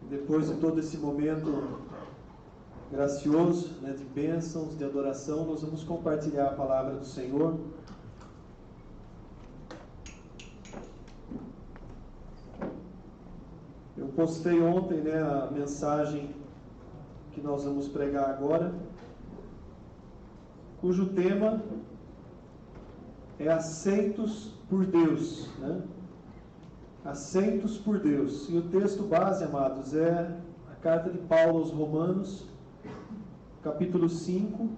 Depois de todo esse momento gracioso, de bênçãos, de adoração, nós vamos compartilhar a palavra do Senhor. Eu postei ontem, a mensagem que nós vamos pregar agora, cujo tema é aceitos por Deus, Aceitos por Deus. E o texto base, amados, é a carta de Paulo aos Romanos, capítulo 5.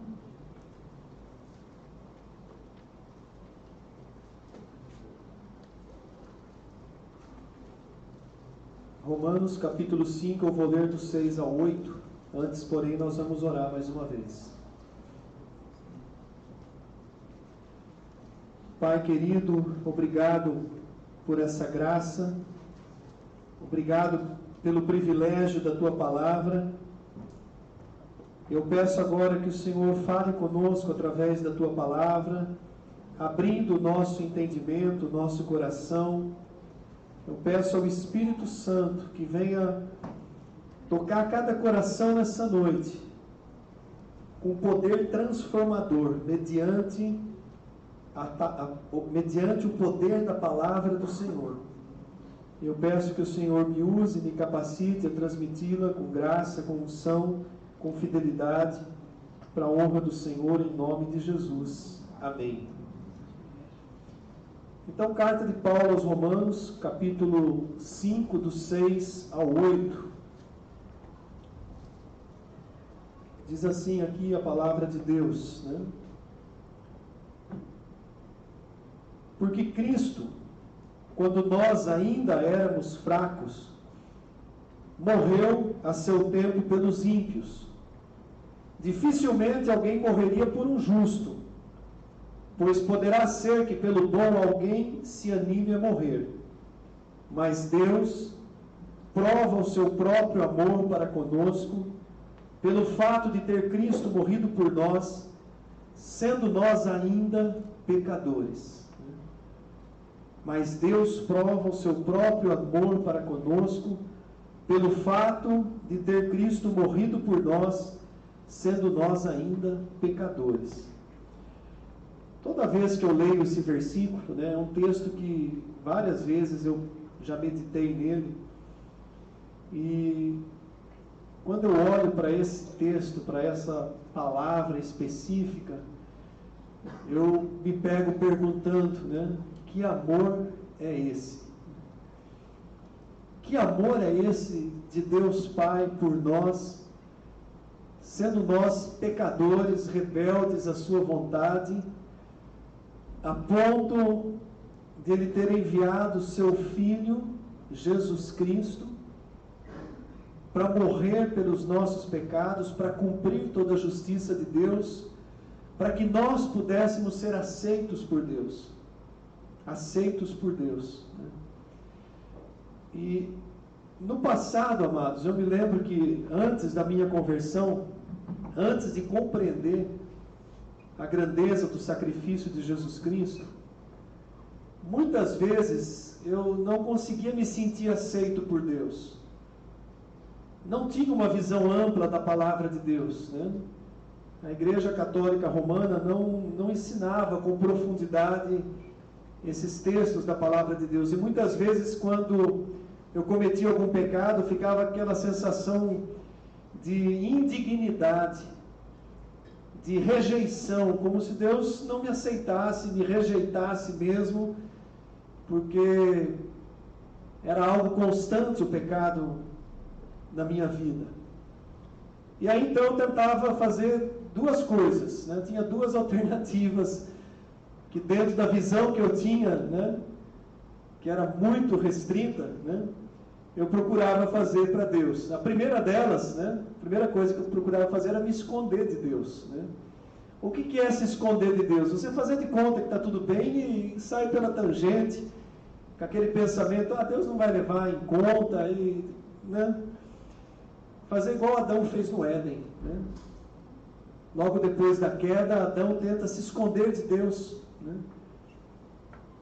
Romanos, capítulo 5, eu vou ler do 6 ao 8. Antes, porém, nós vamos orar mais uma vez. Pai querido, obrigado por essa graça, obrigado pelo privilégio da Tua palavra. Eu peço agora que o Senhor fale conosco através da Tua palavra, abrindo o nosso entendimento, o nosso coração. Eu peço ao Espírito Santo que venha tocar cada coração nessa noite, com poder transformador, mediante o poder da palavra do Senhor. Eu peço que o Senhor me use, me capacite a transmiti-la com graça, com unção, com fidelidade, para a honra do Senhor, em nome de Jesus. Amém. Então, carta de Paulo aos Romanos, capítulo 5, do 6 ao 8. Diz assim aqui a palavra de Deus, Porque Cristo, quando nós ainda éramos fracos, morreu a seu tempo pelos ímpios. Dificilmente alguém morreria por um justo, pois poderá ser que pelo bom alguém se anime a morrer. Mas Deus prova o seu próprio amor para conosco, pelo fato de ter Cristo morrido por nós, sendo nós ainda pecadores. Mas Deus prova o seu próprio amor para conosco, pelo fato de ter Cristo morrido por nós, sendo nós ainda pecadores. Toda vez que eu leio esse versículo, é um texto que várias vezes eu já meditei nele, e quando eu olho para esse texto, para essa palavra específica, eu me pego perguntando, que amor é esse? Que amor é esse de Deus Pai por nós, sendo nós pecadores, rebeldes à sua vontade, a ponto de Ele ter enviado o seu Filho, Jesus Cristo, para morrer pelos nossos pecados, para cumprir toda a justiça de Deus, para que nós pudéssemos ser aceitos por Deus. Aceitos por Deus. E no passado, amados, eu me lembro que antes da minha conversão, antes de compreender a grandeza do sacrifício de Jesus Cristo, muitas vezes eu não conseguia me sentir aceito por Deus. Não tinha uma visão ampla da palavra de Deus, A Igreja Católica Romana não ensinava com profundidade esses textos da palavra de Deus. E muitas vezes, quando eu cometia algum pecado, ficava aquela sensação de indignidade, de rejeição, como se Deus não me aceitasse, me rejeitasse mesmo, porque era algo constante o pecado na minha vida. E aí então eu tentava fazer duas coisas, Tinha duas alternativas, que dentro da visão que eu tinha, que era muito restrita, eu procurava fazer para Deus. A primeira delas, a primeira coisa que eu procurava fazer era me esconder de Deus. O que é se esconder de Deus? Você fazer de conta que está tudo bem e sair pela tangente, com aquele pensamento, Deus não vai levar em conta, fazer igual Adão fez no Éden. Logo depois da queda, Adão tenta se esconder de Deus.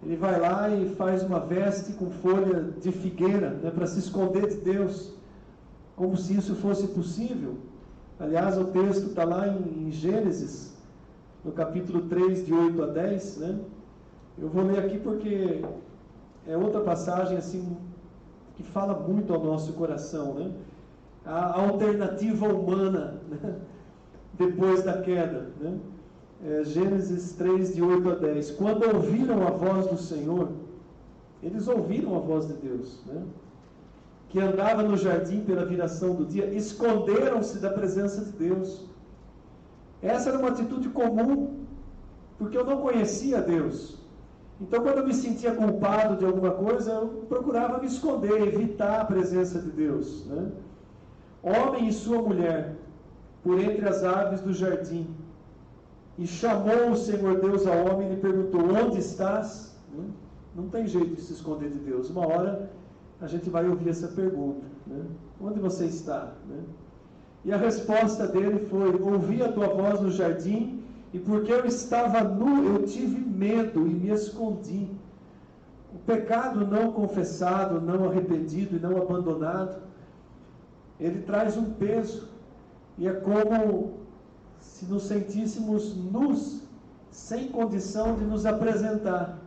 Ele vai lá e faz uma veste com folha de figueira, para se esconder de Deus. como se isso fosse possível. Aliás, o texto está lá em Gênesis, no capítulo 3, de 8 a 10, né? Eu vou ler aqui porque é outra passagem assim que fala muito ao nosso coração, né? A alternativa humana, né? Depois da queda, né? Gênesis 3, de 8 a 10. Quando ouviram a voz do Senhor, eles ouviram a voz de Deus, né? Que andava no jardim pela viração do dia, esconderam-se da presença de Deus. Essa era uma atitude comum, porque eu não conhecia Deus. Então, quando eu me sentia culpado de alguma coisa, eu procurava me esconder, evitar a presença de Deus, né? Homem e sua mulher, por entre as árvores do jardim. E chamou o Senhor Deus ao homem e lhe perguntou: onde estás? Não tem jeito de se esconder de Deus. Uma hora a gente vai ouvir essa pergunta, né? Onde você está? Né? E a resposta dele foi: ouvi a tua voz no jardim, e porque eu estava nu, eu tive medo e me escondi. O pecado não confessado, não arrependido e não abandonado, ele traz um peso, e é como se nos sentíssemos nus, sem condição de nos apresentar.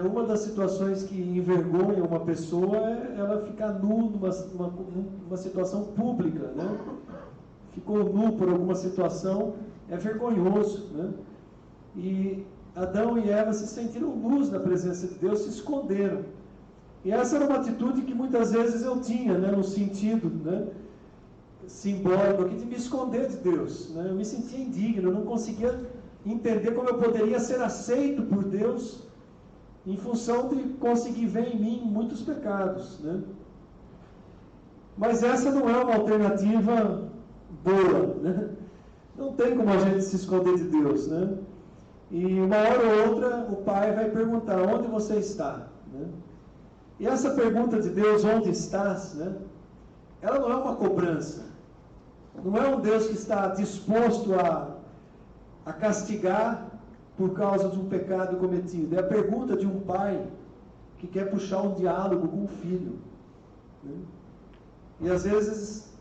Uma das situações que envergonha uma pessoa é ela ficar nu numa situação pública, né? Ficou nu por alguma situação, é vergonhoso, né? E Adão e Eva se sentiram nus na presença de Deus, se esconderam. E essa era uma atitude que muitas vezes eu tinha, né? No sentido, né? Simbólico aqui de me esconder de Deus, né? Eu me sentia indigno, eu não conseguia entender como eu poderia ser aceito por Deus, em função de conseguir ver em mim muitos pecados, né? Mas essa não é uma alternativa boa, né? Não tem como a gente se esconder de Deus, né? E uma hora ou outra o pai vai perguntar: onde você está? Né? E essa pergunta de Deus, onde estás, né? Ela não é uma cobrança. Não é um Deus que está disposto a castigar por causa de um pecado cometido. É a pergunta de um pai que quer puxar um diálogo com o filho, né? E às vezes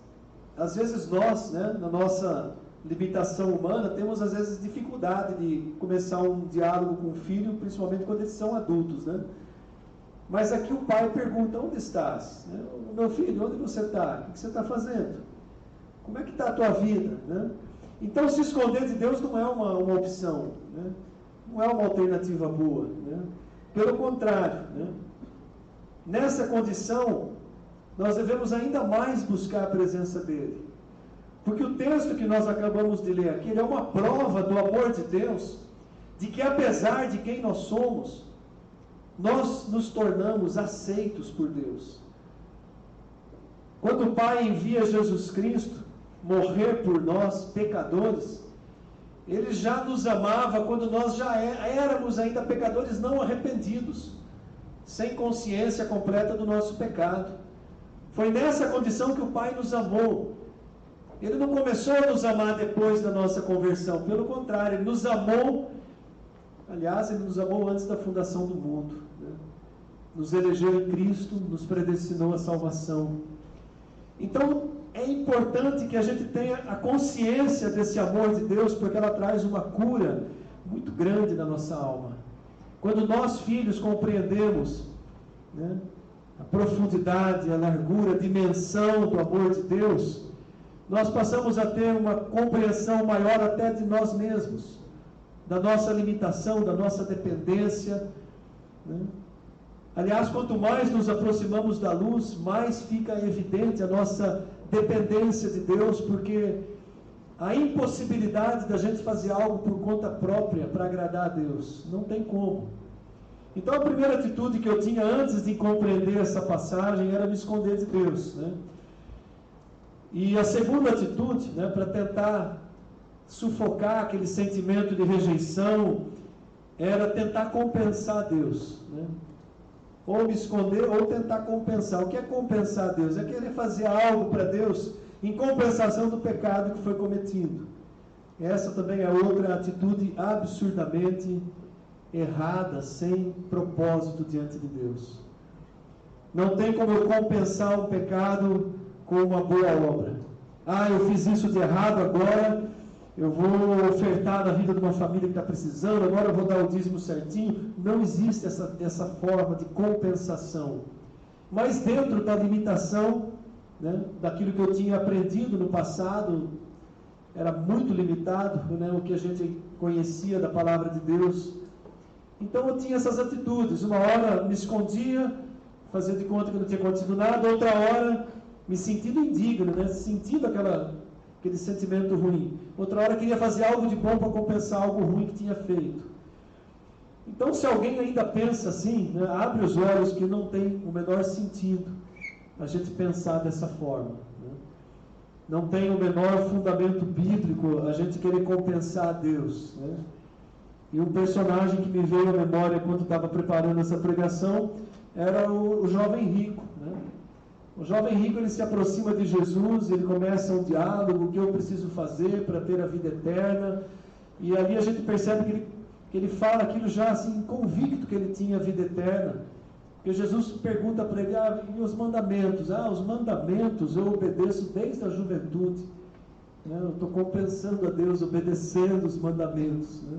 nós, né, na nossa limitação humana, temos às vezes dificuldade de começar um diálogo com o filho, principalmente quando eles são adultos, né? Mas aqui o pai pergunta: onde estás? Meu filho, onde você está? O que você está fazendo? Como é que está a tua vida? Né? Então, se esconder de Deus não é uma opção, né? Não é uma alternativa boa, né? Pelo contrário, né? Nessa condição, nós devemos ainda mais buscar a presença dele. Porque o texto que nós acabamos de ler aqui, ele é uma prova do amor de Deus, de que apesar de quem nós somos, nós nos tornamos aceitos por Deus. Quando o Pai envia Jesus Cristo morrer por nós, pecadores, Ele já nos amava quando nós já éramos ainda pecadores não arrependidos, sem consciência completa do nosso pecado. Foi nessa condição que o Pai nos amou. Ele não começou a nos amar depois da nossa conversão, pelo contrário, Ele nos amou, aliás, Ele nos amou antes da fundação do mundo, né? Nos elegeu em Cristo, nos predestinou à salvação. Então, é importante que a gente tenha a consciência desse amor de Deus, porque ela traz uma cura muito grande na nossa alma. Quando nós, filhos, compreendemos, né, a profundidade, a largura, a dimensão do amor de Deus, nós passamos a ter uma compreensão maior até de nós mesmos, da nossa limitação, da nossa dependência, né? Aliás, quanto mais nos aproximamos da luz, mais fica evidente a nossa dependência de Deus, porque a impossibilidade da gente fazer algo por conta própria para agradar a Deus, não tem como. Então, a primeira atitude que eu tinha antes de compreender essa passagem era me esconder de Deus, né? E a segunda atitude, né, para tentar sufocar aquele sentimento de rejeição, era tentar compensar Deus, né? Ou me esconder, ou tentar compensar. O que é compensar Deus? É querer fazer algo para Deus em compensação do pecado que foi cometido. Essa também é outra atitude absurdamente errada, sem propósito diante de Deus. Não tem como eu compensar um pecado com uma boa obra. Ah, eu fiz isso de errado, agora eu vou ofertar na vida de uma família que está precisando, agora eu vou dar o dízimo certinho. Não existe essa forma de compensação. Mas dentro da limitação, né, daquilo que eu tinha aprendido no passado, era muito limitado, né, o que a gente conhecia da palavra de Deus. Então eu tinha essas atitudes. Uma hora me escondia, fazia de conta que não tinha acontecido nada, outra hora me sentindo indigno, né, sentindo aquele sentimento ruim. Outra hora queria fazer algo de bom para compensar algo ruim que tinha feito. Então, se alguém ainda pensa assim, né, abre os olhos, que não tem o menor sentido a gente pensar dessa forma. Né? Não tem o menor fundamento bíblico a gente querer compensar a Deus. Né? E um personagem que me veio à memória quando estava preparando essa pregação era o jovem rico. Né? O jovem rico, ele se aproxima de Jesus, ele começa um diálogo, o que eu preciso fazer para ter a vida eterna, e ali a gente percebe que ele fala aquilo já assim, convicto que ele tinha a vida eterna, porque Jesus pergunta para ele, e os mandamentos? Os mandamentos eu obedeço desde a juventude, né? Eu estou compensando a Deus, obedecendo os mandamentos, né?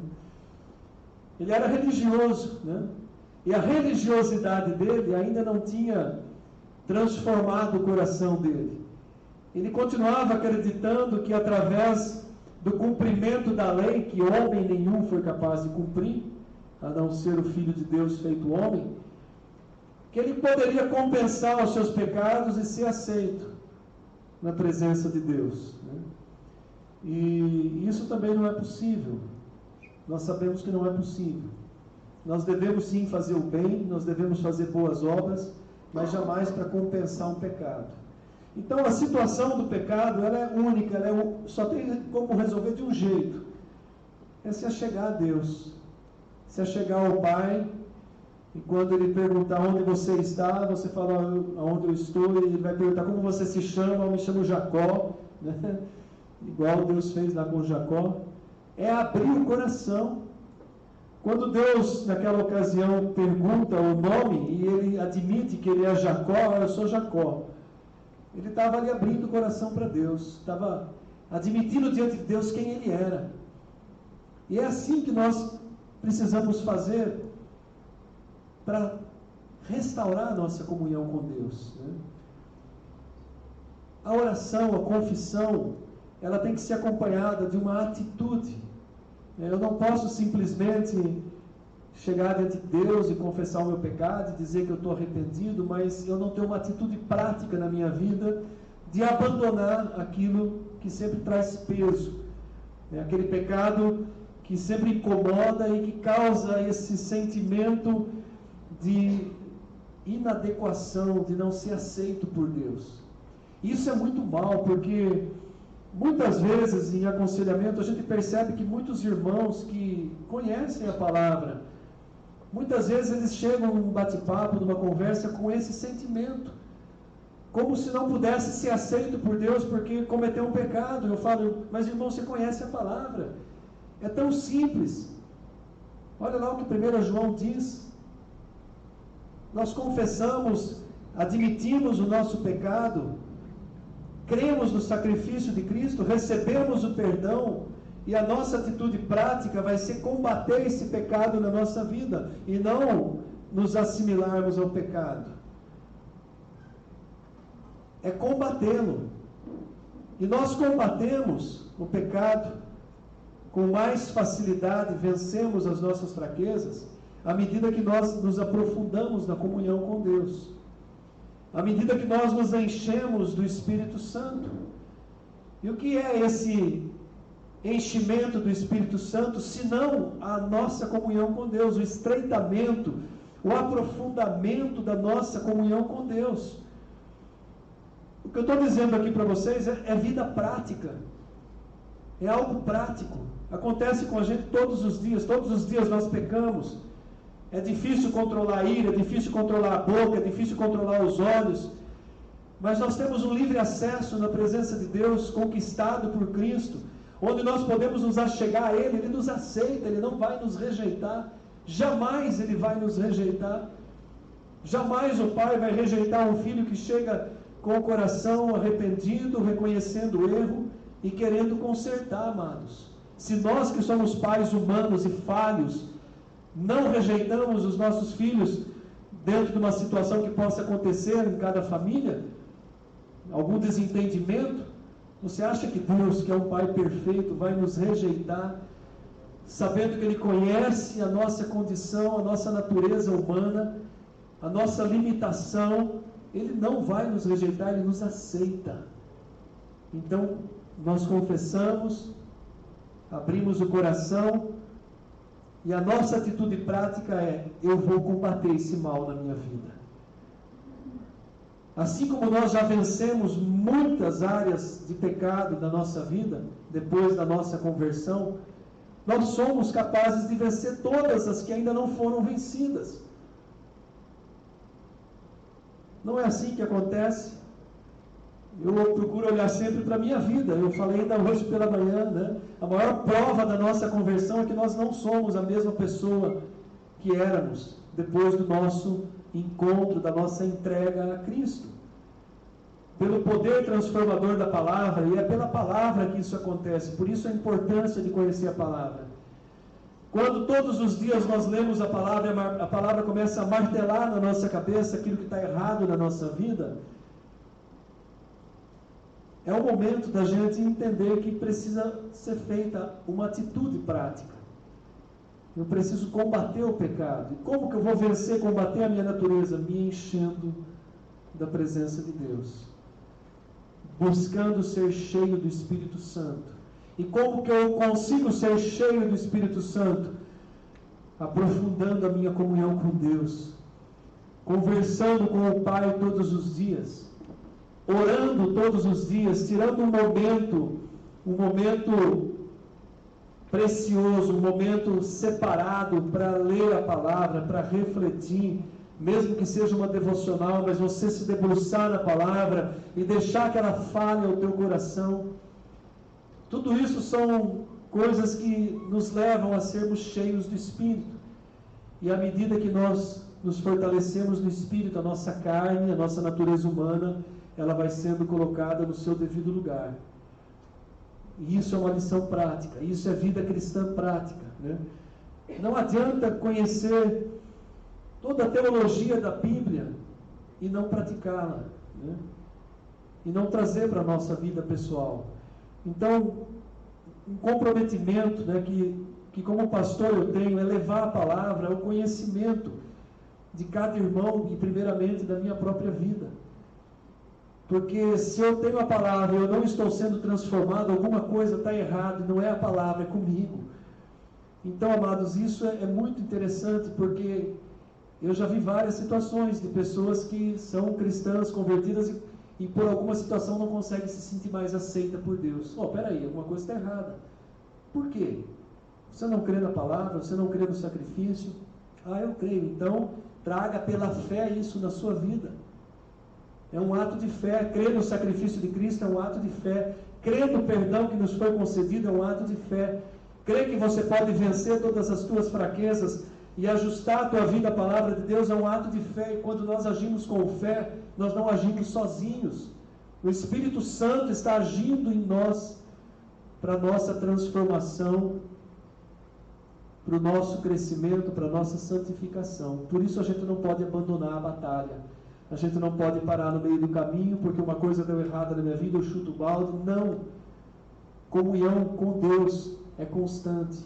Ele era religioso, né? E a religiosidade dele ainda não tinha transformado o coração dele. Ele continuava acreditando que através do cumprimento da lei, que homem nenhum foi capaz de cumprir, a não ser o Filho de Deus feito homem, que ele poderia compensar os seus pecados e ser aceito na presença de Deus. Né? E isso também não é possível. Nós sabemos que não é possível. Nós devemos sim fazer o bem, nós devemos fazer boas obras, mas jamais para compensar um pecado. Então a situação do pecado, ela é única, só tem como resolver de um jeito, é se achegar a Deus, se achegar ao Pai, e quando Ele perguntar onde você está, você fala aonde eu estou, e Ele vai perguntar como você se chama, eu me chamo Jacó, né? Igual Deus fez lá com Jacó, é abrir o coração. Quando Deus, naquela ocasião, pergunta o nome, e ele admite que ele é Jacó, eu sou Jacó. Ele estava ali abrindo o coração para Deus, estava admitindo diante de Deus quem ele era. E é assim que nós precisamos fazer para restaurar a nossa comunhão com Deus. Né? A oração, a confissão, ela tem que ser acompanhada de uma atitude. Eu não posso simplesmente chegar diante de Deus e confessar o meu pecado, e dizer que eu estou arrependido, mas eu não tenho uma atitude prática na minha vida de abandonar aquilo que sempre traz peso. Aquele pecado que sempre incomoda e que causa esse sentimento de inadequação, de não ser aceito por Deus. Isso é muito mal, porque muitas vezes em aconselhamento a gente percebe que muitos irmãos que conhecem a palavra, muitas vezes eles chegam num bate-papo, numa conversa com esse sentimento, como se não pudesse ser aceito por Deus porque cometeu um pecado. Eu falo, mas irmão, você conhece a palavra, é tão simples. Olha lá o que 1 João diz, nós confessamos, admitimos o nosso pecado, cremos no sacrifício de Cristo, recebemos o perdão, e a nossa atitude prática vai ser combater esse pecado na nossa vida, e não nos assimilarmos ao pecado. É combatê-lo. E nós combatemos o pecado com mais facilidade, vencemos as nossas fraquezas, à medida que nós nos aprofundamos na comunhão com Deus. À medida que nós nos enchemos do Espírito Santo. E o que é esse enchimento do Espírito Santo, senão a nossa comunhão com Deus, o estreitamento, o aprofundamento da nossa comunhão com Deus. O que eu estou dizendo aqui para vocês é vida prática, é algo prático, acontece com a gente todos os dias nós pecamos. É difícil controlar a ira, é difícil controlar a boca, é difícil controlar os olhos, mas nós temos um livre acesso na presença de Deus, conquistado por Cristo, onde nós podemos nos achegar a Ele, Ele nos aceita, Ele não vai nos rejeitar, jamais Ele vai nos rejeitar, jamais o Pai vai rejeitar um filho que chega com o coração arrependido, reconhecendo o erro e querendo consertar, amados. Se nós que somos pais humanos e falhos, não rejeitamos os nossos filhos dentro de uma situação que possa acontecer em cada família, algum desentendimento, você acha que Deus, que é um Pai perfeito, vai nos rejeitar, sabendo que Ele conhece a nossa condição, a nossa natureza humana, a nossa limitação? Ele não vai nos rejeitar, Ele nos aceita. Então, nós confessamos, abrimos o coração, e a nossa atitude prática é: eu vou combater esse mal na minha vida. Assim como nós já vencemos muitas áreas de pecado da nossa vida, depois da nossa conversão, nós somos capazes de vencer todas as que ainda não foram vencidas. Não é assim que acontece? Eu procuro olhar sempre para a minha vida. Eu falei ainda hoje pela manhã, né? A maior prova da nossa conversão é que nós não somos a mesma pessoa que éramos depois do nosso encontro, da nossa entrega a Cristo. Pelo poder transformador da palavra, e é pela palavra que isso acontece. Por isso a importância de conhecer a palavra. Quando todos os dias nós lemos a palavra começa a martelar na nossa cabeça aquilo que está errado na nossa vida, é o momento da gente entender que precisa ser feita uma atitude prática. Eu preciso combater o pecado. E como que eu vou vencer, combater a minha natureza? Me enchendo da presença de Deus. Buscando ser cheio do Espírito Santo. E como que eu consigo ser cheio do Espírito Santo? Aprofundando a minha comunhão com Deus. Conversando com o Pai todos os dias. Orando todos os dias, tirando um momento precioso, um momento separado para ler a palavra, para refletir, mesmo que seja uma devocional, mas você se debruçar na palavra e deixar que ela fale ao teu coração. Tudo isso são coisas que nos levam a sermos cheios do Espírito. E à medida que nós nos fortalecemos no Espírito, a nossa carne, a nossa natureza humana, ela vai sendo colocada no seu devido lugar. E isso é uma lição prática, isso é vida cristã prática, né? Não adianta conhecer toda a teologia da Bíblia e não praticá-la, né? E não trazer para a nossa vida pessoal. Então, um comprometimento, né, que como pastor eu tenho, é levar a palavra ao conhecimento de cada irmão e primeiramente da minha própria vida. Porque se eu tenho a palavra e eu não estou sendo transformado, alguma coisa está errada, e não é a palavra, é comigo. Então, amados, isso é muito interessante, porque eu já vi várias situações de pessoas que são cristãs, convertidas, e por alguma situação não conseguem se sentir mais aceita por Deus. Peraí, alguma coisa está errada. Por quê? Você não crê na palavra? Você não crê no sacrifício? Eu creio. Então, traga pela fé isso na sua vida. É um ato de fé. Crer no sacrifício de Cristo é um ato de fé. Crer no perdão que nos foi concedido é um ato de fé. Crer que você pode vencer todas as tuas fraquezas e ajustar a tua vida à palavra de Deus é um ato de fé. E quando nós agimos com fé, nós não agimos sozinhos. O Espírito Santo está agindo em nós para a nossa transformação, para o nosso crescimento, para a nossa santificação. Por isso a gente não pode abandonar a batalha. A gente não pode parar no meio do caminho, porque uma coisa deu errada na minha vida, eu chuto o balde. Não. Comunhão com Deus é constante.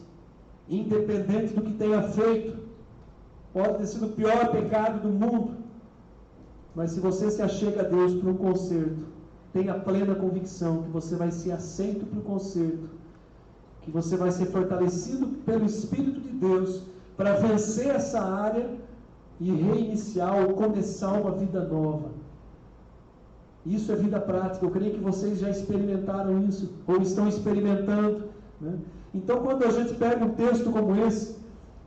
Independente do que tenha feito. Pode ter sido o pior pecado do mundo. Mas se você se achega a Deus para um conserto, tenha plena convicção que você vai ser aceito para o conserto. Que você vai ser fortalecido pelo Espírito de Deus para vencer essa área e reiniciar ou começar uma vida nova. Isso é vida prática. Eu creio que vocês já experimentaram isso, ou estão experimentando, né? Então, quando a gente pega um texto como esse,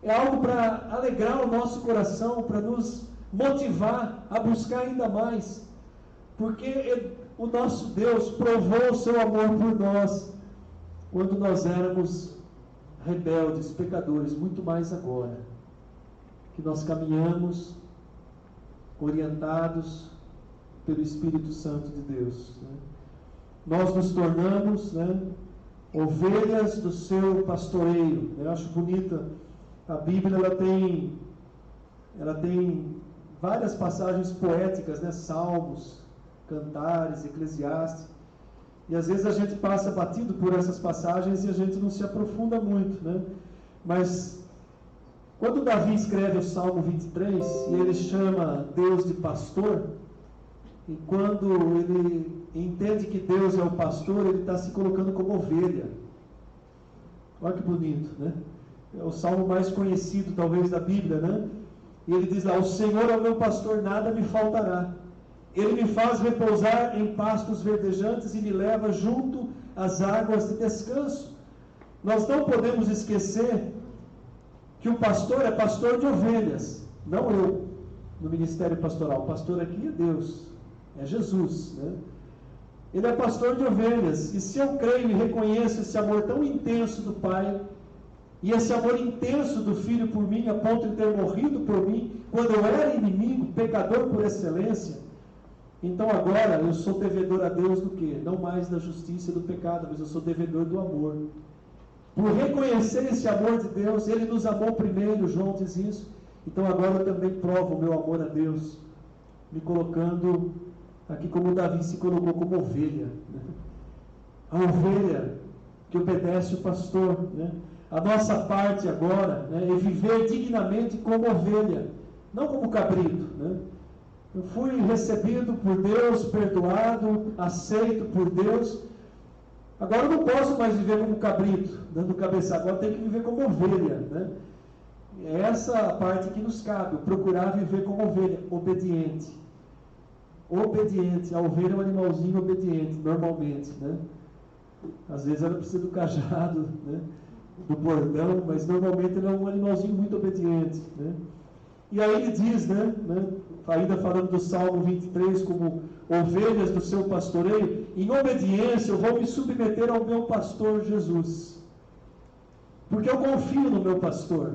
é algo para alegrar o nosso coração, para nos motivar a buscar ainda mais. Porque o nosso Deus provou o seu amor por nós, quando nós éramos rebeldes, pecadores, muito mais agora. Que nós caminhamos orientados pelo Espírito Santo de Deus. Nós nos tornamos, ovelhas do seu pastoreio. Eu acho bonita a Bíblia, ela tem várias passagens poéticas, Salmos, Cantares, Eclesiastes, e às vezes a gente passa batido por essas passagens e a gente não se aprofunda muito, Mas quando Davi escreve o Salmo 23 e ele chama Deus de pastor, e quando ele entende que Deus é o pastor, ele está se colocando como ovelha. Olha que bonito, É o salmo mais conhecido, talvez, da Bíblia, E ele diz lá: o Senhor é o meu pastor, nada me faltará. Ele me faz repousar em pastos verdejantes e me leva junto às águas de descanso. Nós não podemos esquecer que o pastor é pastor de ovelhas, não eu, no ministério pastoral. O pastor aqui é Deus, é Jesus, Ele é pastor de ovelhas, e se eu creio e reconheço esse amor tão intenso do Pai, e esse amor intenso do Filho por mim, a ponto de ter morrido por mim, quando eu era inimigo, pecador por excelência, então agora eu sou devedor a Deus do quê? Não mais da justiça e do pecado, mas eu sou devedor do amor. Por reconhecer esse amor de Deus, Ele nos amou primeiro, João diz isso, então agora eu também provo o meu amor a Deus, me colocando aqui como Davi se colocou como ovelha, A ovelha que obedece o pastor, A nossa parte agora, é viver dignamente como ovelha, não como cabrito, Eu fui recebido por Deus, perdoado, aceito por Deus. Agora eu não posso mais viver como cabrito, dando cabeçada. Agora eu tenho que viver como ovelha, É essa a parte que nos cabe, procurar viver como ovelha, obediente. Obediente. A ovelha é um animalzinho obediente, normalmente, Às vezes ela precisa do cajado, do bordão, mas normalmente ele é um animalzinho muito obediente, E aí ele diz, ainda falando do Salmo 23, como ovelhas do seu pastoreio, em obediência eu vou me submeter ao meu pastor Jesus, porque eu confio no meu pastor.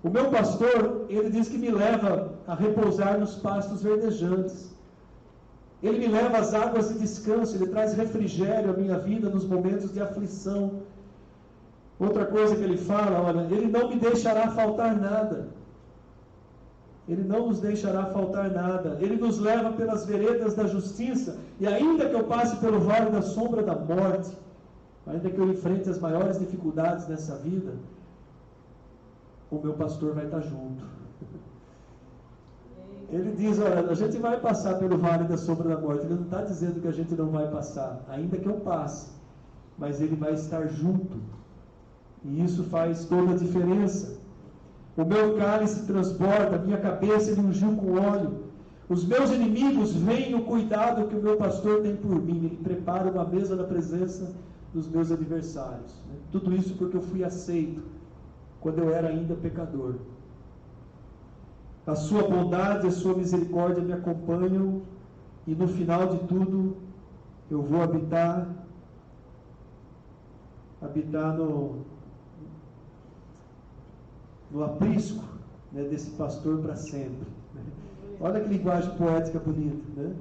O meu pastor, ele diz que me leva a repousar nos pastos verdejantes. Ele me leva às águas de descanso, ele traz refrigério à minha vida nos momentos de aflição. Outra coisa que ele fala, olha, ele não me deixará faltar nada. Ele não nos deixará faltar nada. Ele nos leva pelas veredas da justiça, e ainda que eu passe pelo vale da sombra da morte, ainda que eu enfrente as maiores dificuldades dessa vida, o meu pastor vai estar junto. Ele diz, olha, a gente vai passar pelo vale da sombra da morte. Ele não está dizendo que a gente não vai passar, ainda que eu passe, mas ele vai estar junto. E isso faz toda a diferença. O meu cálice transborda, a minha cabeça ele ungiu com óleo. Os meus inimigos veem o cuidado que o meu pastor tem por mim. Ele prepara uma mesa na presença dos meus adversários. Tudo isso porque eu fui aceito quando eu era ainda pecador. A sua bondade e a sua misericórdia me acompanham, e no final de tudo eu vou habitar no aprisco, desse pastor para sempre. Olha que linguagem poética bonita,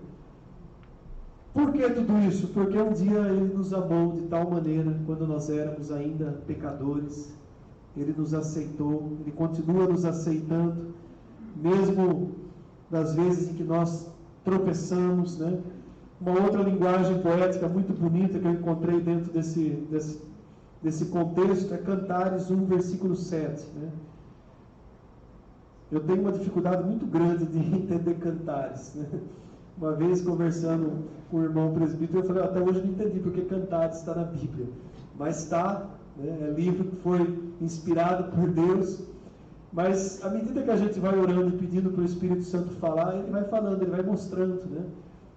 Por que tudo isso? Porque um dia Ele nos amou de tal maneira, quando nós éramos ainda pecadores, Ele nos aceitou, Ele continua nos aceitando, mesmo das vezes em que nós tropeçamos, Uma outra linguagem poética muito bonita que eu encontrei dentro desse contexto é Cantares 1, versículo 7, Eu tenho uma dificuldade muito grande de entender Cantares, Uma vez conversando com o irmão presbítero, eu falei, até hoje eu não entendi porque Cantares está na Bíblia, mas está, é livro que foi inspirado por Deus, mas à medida que a gente vai orando e pedindo para o Espírito Santo falar, ele vai falando, ele vai mostrando,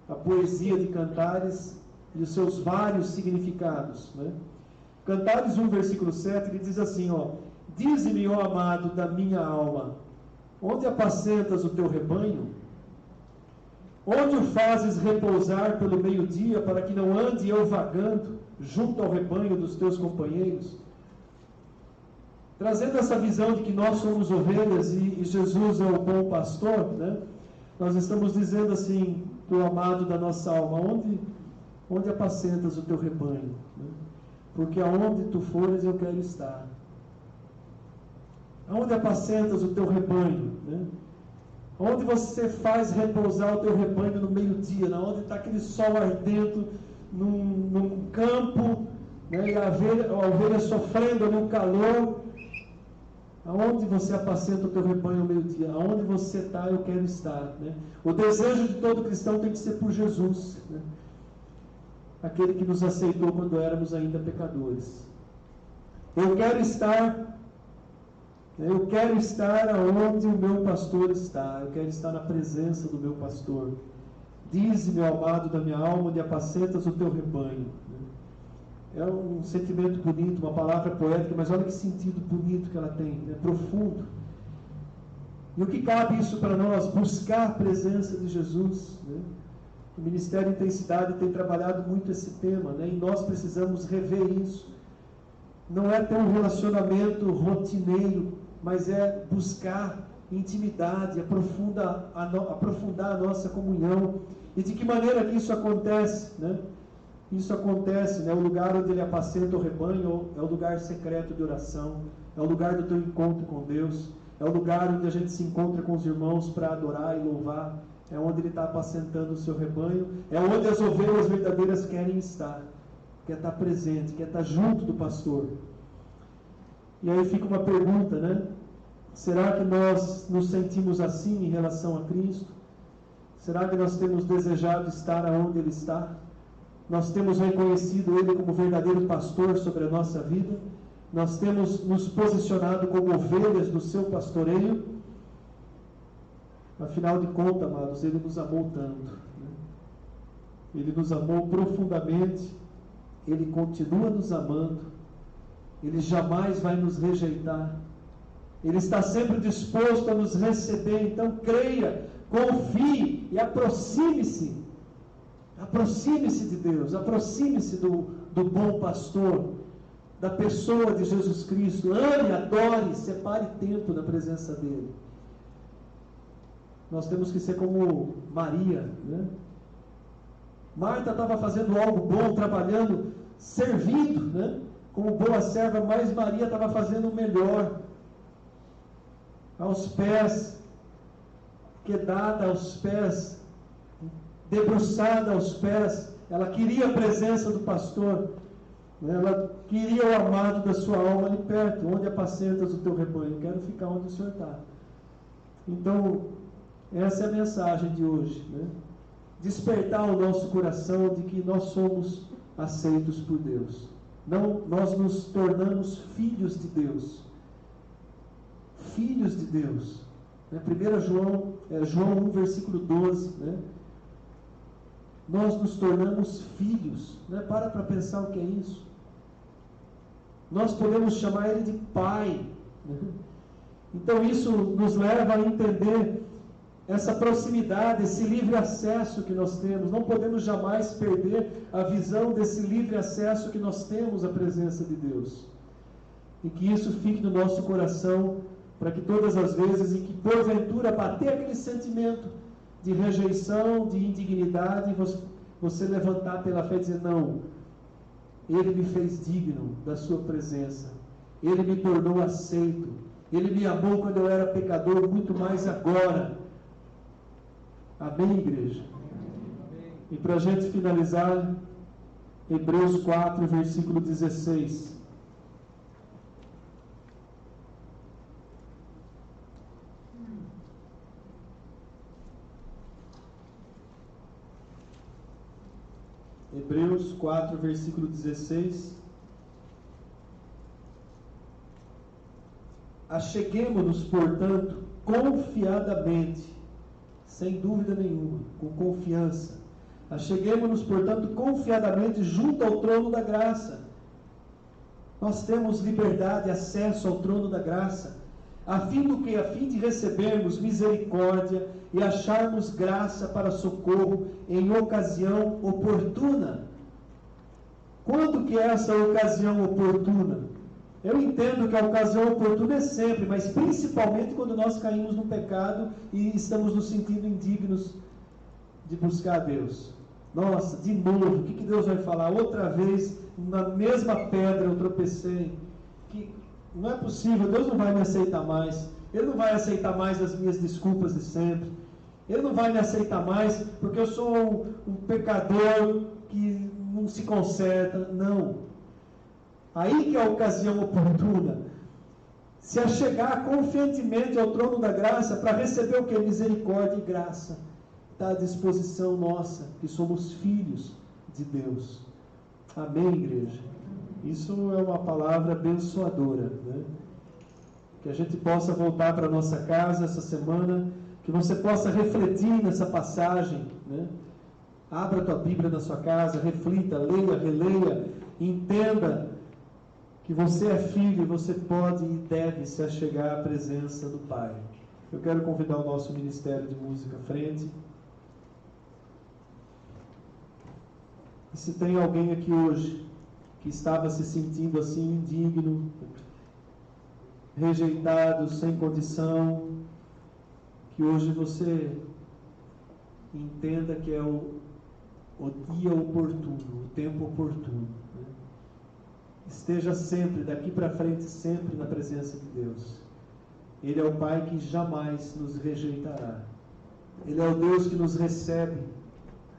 a poesia de Cantares e os seus vários significados, Cantares 1, versículo 7, ele diz assim, dize-me, ó amado da minha alma, onde apacentas o teu rebanho? Onde o fazes repousar pelo meio-dia, para que não ande eu vagando junto ao rebanho dos teus companheiros? Trazendo essa visão de que nós somos ovelhas e Jesus é o bom pastor, nós estamos dizendo assim para o amado da nossa alma: onde apacentas o teu rebanho? Né? Porque aonde tu fores eu quero estar. Aonde apacentas o teu rebanho? Né? Onde você faz repousar o teu rebanho no meio-dia, onde está aquele sol ardendo num campo, né, e a ovelha sofrendo no calor. Aonde você apacenta o teu rebanho ao meio-dia? Aonde você está, eu quero estar. Né? O desejo de todo cristão tem que ser por Jesus, né? Aquele que nos aceitou quando éramos ainda pecadores. Eu quero estar aonde o meu pastor está. Eu quero estar na presença do meu pastor. Dize-me, meu amado da minha alma, onde apacentas o teu rebanho. É um sentimento bonito, uma palavra poética, mas olha que sentido bonito que ela tem, é profundo. E o que cabe isso para nós? Buscar a presença de Jesus. Né? O Ministério Intensidade tem trabalhado muito esse tema, né? E nós precisamos rever isso. Não é ter um relacionamento rotineiro, mas é buscar intimidade, aprofundar a nossa comunhão. E de que maneira que isso acontece? Né? Isso acontece, né? O lugar onde ele apacenta o rebanho é o lugar secreto de oração, é o lugar do teu encontro com Deus, é o lugar onde a gente se encontra com os irmãos para adorar e louvar, é onde ele está apacentando o seu rebanho, é onde as ovelhas verdadeiras querem estar, quer estar presente, quer estar junto do pastor. E aí fica uma pergunta, né? Será que nós nos sentimos assim em relação a Cristo? Será que nós temos desejado estar aonde Ele está? Nós temos reconhecido Ele como verdadeiro pastor sobre a nossa vida? Nós temos nos posicionado como ovelhas do seu pastoreio? Afinal de contas, amados, Ele nos amou tanto, né? Ele nos amou profundamente, Ele continua nos amando, Ele jamais vai nos rejeitar, Ele está sempre disposto a nos receber. Então creia, confie e aproxime-se de Deus, aproxime-se do bom pastor, da pessoa de Jesus Cristo. Ame, adore, separe tempo na presença dEle. Nós temos que ser como Maria, né? Marta estava fazendo algo bom, trabalhando, servindo, né? Como boa serva, mas Maria estava fazendo o melhor, aos pés, quedada aos pés, debruçada aos pés. Ela queria a presença do pastor, né? Ela queria o amado da sua alma ali perto. Onde apacentas o teu rebanho? Quero ficar onde o Senhor está. Então, essa é a mensagem de hoje, né? Despertar o nosso coração de que nós somos aceitos por Deus. Nós nos tornamos filhos de Deus. Filhos de Deus. Né? 1 João 1, versículo 12. Né? Nós nos tornamos filhos. Né? Para pensar o que é isso. Nós podemos chamar Ele de Pai. Né? Então isso nos leva a entender essa proximidade, esse livre acesso que nós temos. Não podemos jamais perder a visão desse livre acesso que nós temos à presença de Deus. E que isso fique no nosso coração, para que todas as vezes em que porventura bater aquele sentimento de rejeição, de indignidade, você levantar pela fé e dizer: não, Ele me fez digno da sua presença, Ele me tornou aceito, Ele me amou quando eu era pecador, muito mais agora. Amém, igreja? E para a gente finalizar, Hebreus 4, versículo 16. Hebreus 4, versículo 16. Acheguemo-nos, portanto, confiadamente, sem dúvida nenhuma, com confiança. Acheguemo-nos, portanto, confiadamente junto ao trono da graça. Nós temos liberdade, acesso ao trono da graça, a fim de recebermos misericórdia e acharmos graça para socorro em ocasião oportuna. Quando que é essa ocasião oportuna? Eu entendo que a ocasião oportuna é sempre, mas principalmente quando nós caímos no pecado e estamos nos sentindo indignos de buscar a Deus. Nossa, de novo, o que Deus vai falar? Outra vez, na mesma pedra eu tropecei. Que não é possível, Deus não vai me aceitar mais. Ele não vai aceitar mais as minhas desculpas de sempre. Ele não vai me aceitar mais porque eu sou um pecador que não se conserta. Não. Aí que é a ocasião oportuna. Se achegar confiantemente ao trono da graça para receber o que? Misericórdia e graça. Está à disposição nossa, que somos filhos de Deus. Amém, igreja? Isso é uma palavra abençoadora, né? Que a gente possa voltar para a nossa casa essa semana, que você possa refletir nessa passagem, né? Abra a tua Bíblia na sua casa, reflita, leia, releia, entenda que você é filho e você pode e deve se achegar à presença do Pai. Eu quero convidar o nosso Ministério de Música à frente. E se tem alguém aqui hoje que estava se sentindo assim indigno, rejeitado, sem condição, que hoje você entenda que é o dia oportuno, o tempo oportuno. Esteja sempre, daqui para frente, sempre na presença de Deus. Ele é o Pai que jamais nos rejeitará. Ele é o Deus que nos recebe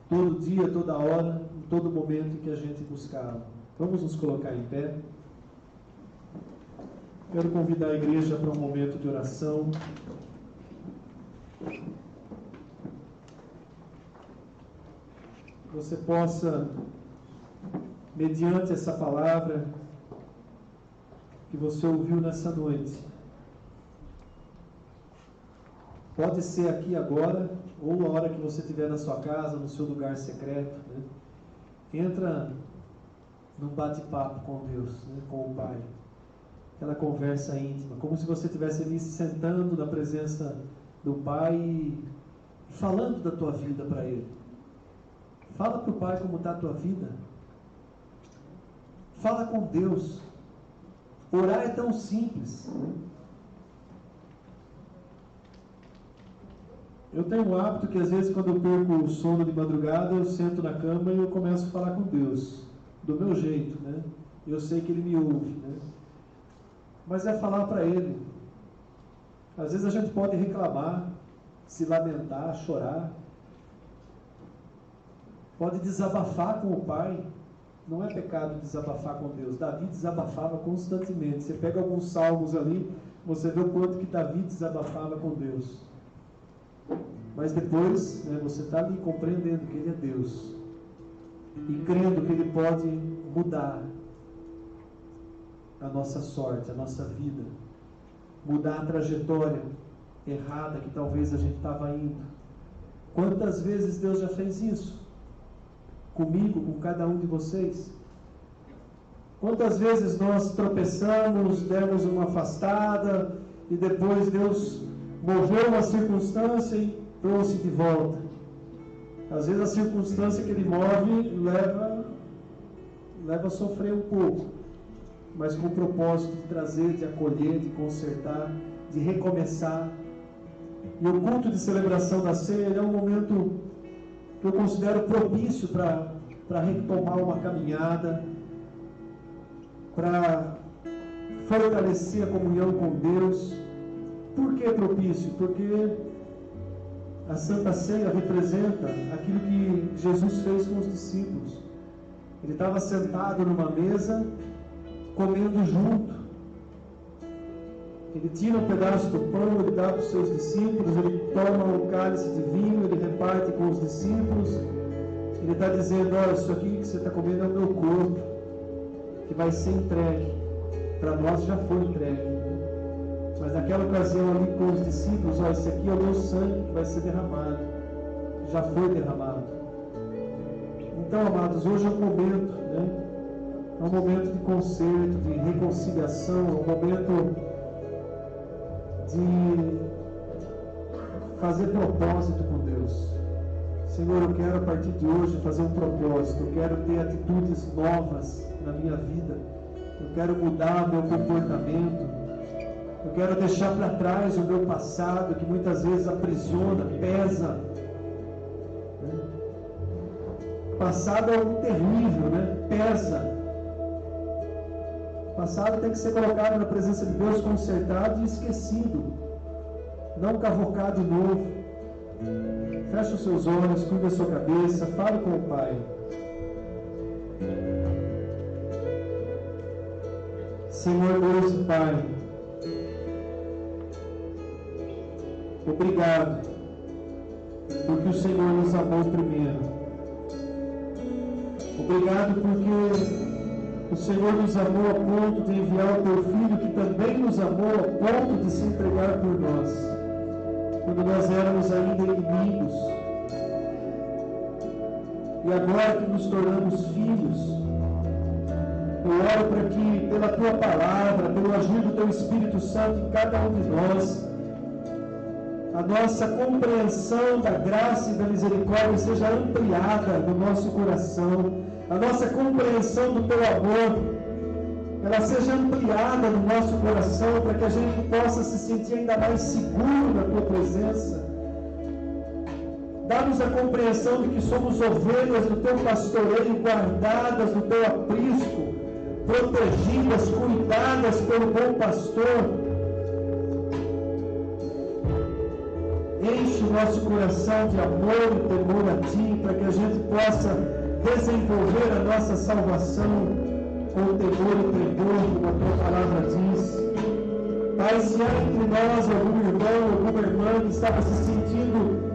todo dia, toda hora, em todo momento em que a gente buscá-lo. Vamos nos colocar em pé. Quero convidar a igreja para um momento de oração. Que você possa, mediante essa palavra que você ouviu nessa noite, pode ser aqui agora, ou a hora que você estiver na sua casa, no seu lugar secreto, né? Entra num bate-papo com Deus, né? Com o Pai. Aquela conversa íntima, como se você estivesse ali se sentando na presença do Pai e falando da tua vida para Ele. Fala para o Pai como está a tua vida. Fala com Deus. Orar é tão simples. Eu tenho um hábito que às vezes quando eu perco o sono de madrugada, eu sento na cama e eu começo a falar com Deus. Do meu jeito, né? Eu sei que Ele me ouve, né? Mas é falar para Ele. Às vezes a gente pode reclamar, se lamentar, chorar. Pode desabafar com o Pai. Não é pecado desabafar com Deus. Davi desabafava constantemente. Você pega alguns salmos ali, você vê o quanto que Davi desabafava com Deus. Mas depois, né, você está ali compreendendo que Ele é Deus. E crendo que Ele pode mudar a nossa sorte, a nossa vida. Mudar a trajetória errada que talvez a gente estava indo. Quantas vezes Deus já fez isso? Comigo, com cada um de vocês? Quantas vezes nós tropeçamos, demos uma afastada e depois Deus moveu uma circunstância e trouxe de volta? Às vezes a circunstância que Ele move leva a sofrer um pouco, mas com o propósito de trazer, de acolher, de consertar, de recomeçar. E o culto de celebração da ceia é um momento que eu considero propício para retomar uma caminhada, para fortalecer a comunhão com Deus. Por que propício? Porque a Santa Ceia representa aquilo que Jesus fez com os discípulos. Ele estava sentado numa mesa, comendo junto. Ele tira um pedaço do pão, ele dá para os seus discípulos, ele toma um cálice de vinho, ele reparte com os discípulos. Ele está dizendo: olha, isso aqui que você está comendo é o meu corpo, que vai ser entregue. Para nós já foi entregue, né? Mas naquela ocasião ali com os discípulos: olha, esse aqui é o meu sangue que vai ser derramado. Já foi derramado. Então, amados, hoje é um momento, né? É um momento de conserto, de reconciliação, é um momento de fazer propósito com Deus. Senhor, eu quero a partir de hoje fazer um propósito, eu quero ter atitudes novas na minha vida, Eu quero mudar o meu comportamento. Eu quero deixar para trás o meu passado, que muitas vezes aprisiona, pesa. Passado é algo terrível, né? Pesa. Passado tem que ser colocado na presença de Deus, consertado e esquecido. Não cavocar de novo. Feche os seus olhos, curva a sua cabeça, fale com o Pai. Senhor Deus e Pai, obrigado, porque o Senhor nos amou primeiro. Obrigado porque o Senhor nos amou a ponto de enviar o Teu Filho, que também nos amou a ponto de se entregar por nós, quando nós éramos ainda inimigos. E agora que nos tornamos filhos, eu oro para que, pela Tua Palavra, pelo agir do Teu Espírito Santo em cada um de nós, a nossa compreensão da graça e da misericórdia seja ampliada no nosso coração, a nossa compreensão do Teu amor, ela seja ampliada no nosso coração, para que a gente possa se sentir ainda mais seguro na Tua presença. Dá-nos a compreensão de que somos ovelhas do Teu pastoreio, guardadas no Teu aprisco, protegidas, cuidadas pelo bom pastor. Enche o nosso coração de amor e temor a Ti, para que a gente possa desenvolver a nossa salvação com temor e tremor, como a Tua palavra diz. Pai, se há entre nós algum irmão, alguma irmã que estava se sentindo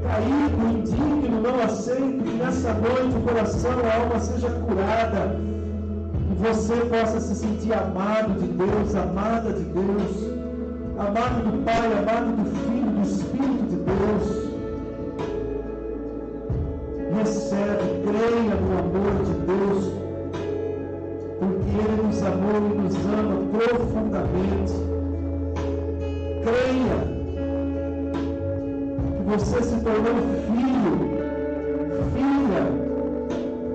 caído, indigno, não aceito, que nessa noite o coração, a alma seja curada, e você possa se sentir amado de Deus, amada de Deus, amado do Pai, amado do Filho, do Espírito de Deus. Recebe, creia no amor de Deus, porque Ele nos amou e nos ama profundamente. Creia que você se tornou filho, filha,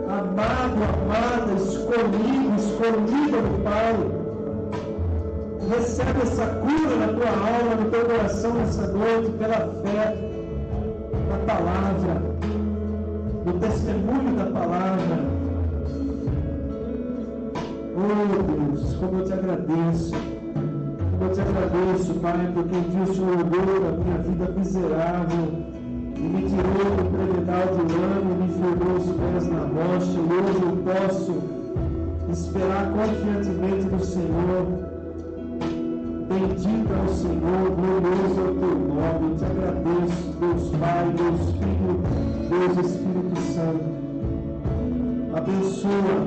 amado, amada, escolhido, escolhida do Pai. Recebe essa cura na tua alma, no teu coração nessa noite, pela fé na palavra, no testemunho da palavra. Oh Deus, como eu te agradeço, Pai, porque um dia o Senhor olhou da minha vida miserável e me tirou do brevedal de lama e me firmou os pés na rocha, e hoje eu posso esperar confiantemente no Senhor. Bendito é o Senhor, glorioso é o Teu nome. Eu te agradeço, Deus Pai, Deus Filho, Deus Espírito Santo. Abençoa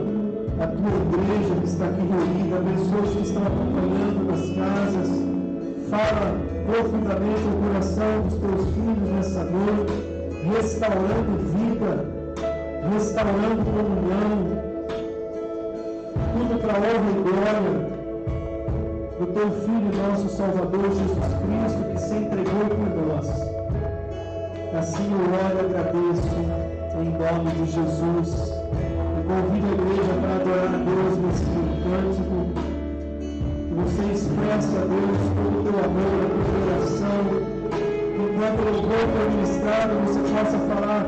a Tua igreja que está aqui reunida, abençoa os que estão acompanhando nas casas. Fala profundamente o coração dos Teus filhos nessa noite, restaurando vida, restaurando comunhão, tudo para a honra e glória do Teu Filho, nosso Salvador Jesus Cristo, que se entregou por nós. Assim eu oro e agradeço em nome de Jesus. E convido a igreja para adorar a Deus nesse cântico. Que você expresse a Deus todo o teu amor, a tua oração. Enquanto o louvor for ministrado, você possa falar: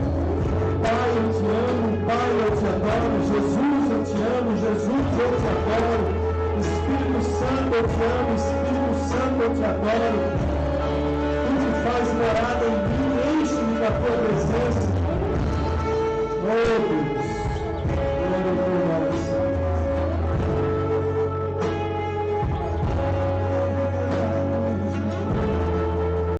Pai, eu te amo, Pai, eu te adoro, Jesus, eu te amo, Jesus, eu te adoro. Espírito Santo, eu te amo, Espírito Santo, eu te adoro. Tu te faz morada em mim, enche-me da tua presença. Oh Deus.